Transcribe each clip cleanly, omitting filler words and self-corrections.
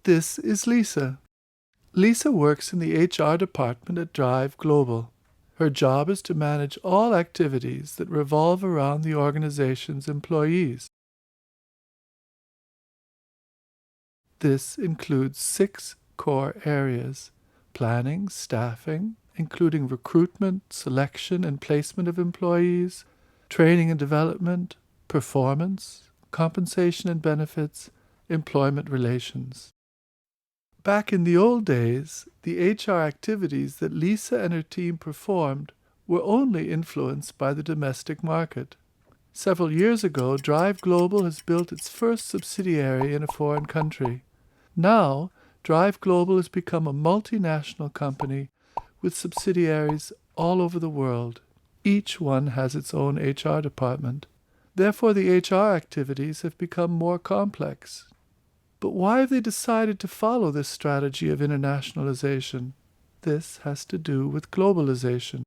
This is Lisa. Lisa works in the HR department at Drive Global. Her job is to manage all activities that revolve around the organization's employees. This includes 6 core areas: planning, staffing, including recruitment, selection, and placement of employees, training and development, performance, compensation and benefits, employment relations. Back in the old days, the HR activities that Lisa and her team performed were only influenced by the domestic market. Several years ago, Drive Global has built its first subsidiary in a foreign country. Now, Drive Global has become a multinational company with subsidiaries all over the world. Each one has its own HR department. Therefore, the HR activities have become more complex. But why have they decided to follow this strategy of internationalization? This has to do with globalization.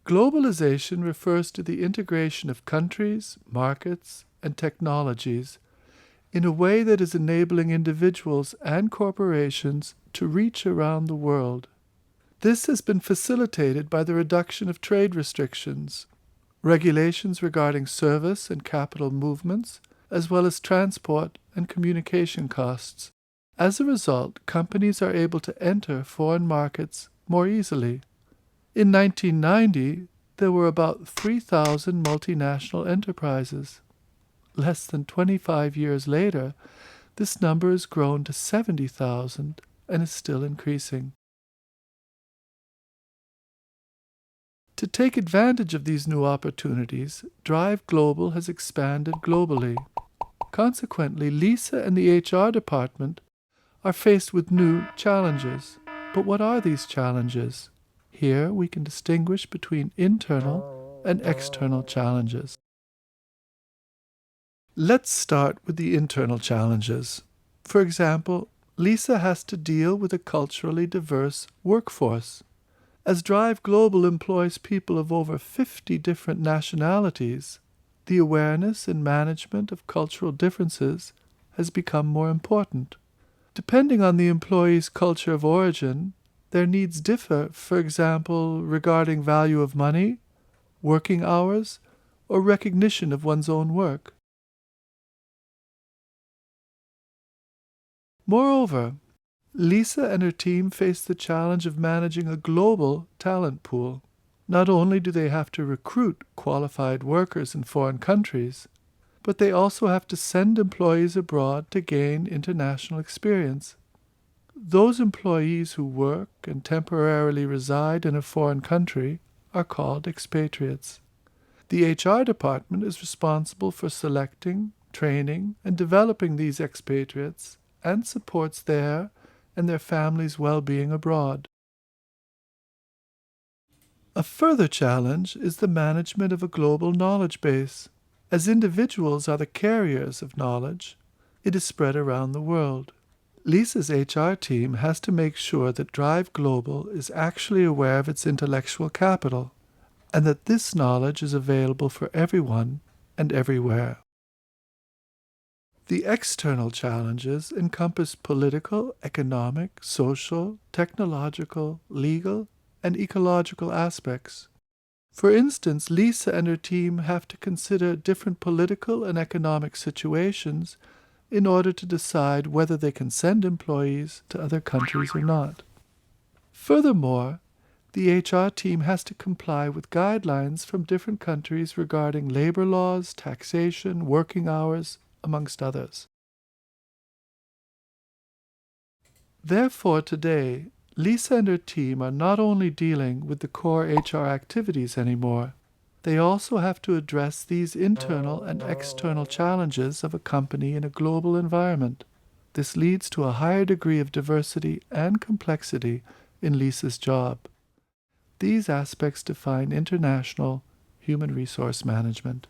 Globalization refers to the integration of countries, markets, and technologies in a way that is enabling individuals and corporations to reach around the world. This has been facilitated by the reduction of trade restrictions, regulations regarding service and capital movements, as well as transport and communication costs. As a result, companies are able to enter foreign markets more easily. In 1990, there were about 3,000 multinational enterprises. Less than 25 years later, this number has grown to 70,000 and is still increasing. To take advantage of these new opportunities, Drive Global has expanded globally. Consequently, Lisa and the HR department are faced with new challenges. But what are these challenges? Here we can distinguish between internal and external challenges. Let's start with the internal challenges. For example, Lisa has to deal with a culturally diverse workforce. As Drive Global employs people of over 50 different nationalities, the awareness and management of cultural differences has become more important. Depending on the employee's culture of origin, their needs differ, for example, regarding value of money, working hours, or recognition of one's own work. Moreover, Lisa and her team face the challenge of managing a global talent pool. Not only do they have to recruit qualified workers in foreign countries, but they also have to send employees abroad to gain international experience. Those employees who work and temporarily reside in a foreign country are called expatriates. The HR department is responsible for selecting, training, and developing these expatriates and supports their and their families' well-being abroad. A further challenge is the management of a global knowledge base. As individuals are the carriers of knowledge, it is spread around the world. Lisa's HR team has to make sure that Drive Global is actually aware of its intellectual capital, and that this knowledge is available for everyone and everywhere. The external challenges encompass political, economic, social, technological, legal, and ecological aspects. For instance, Lisa and her team have to consider different political and economic situations in order to decide whether they can send employees to other countries or not. Furthermore, the HR team has to comply with guidelines from different countries regarding labor laws, taxation, working hours, amongst others. Therefore, today, Lisa and her team are not only dealing with the core HR activities anymore, they also have to address these internal and external challenges of a company in a global environment. This leads to a higher degree of diversity and complexity in Lisa's job. These aspects define international human resource management.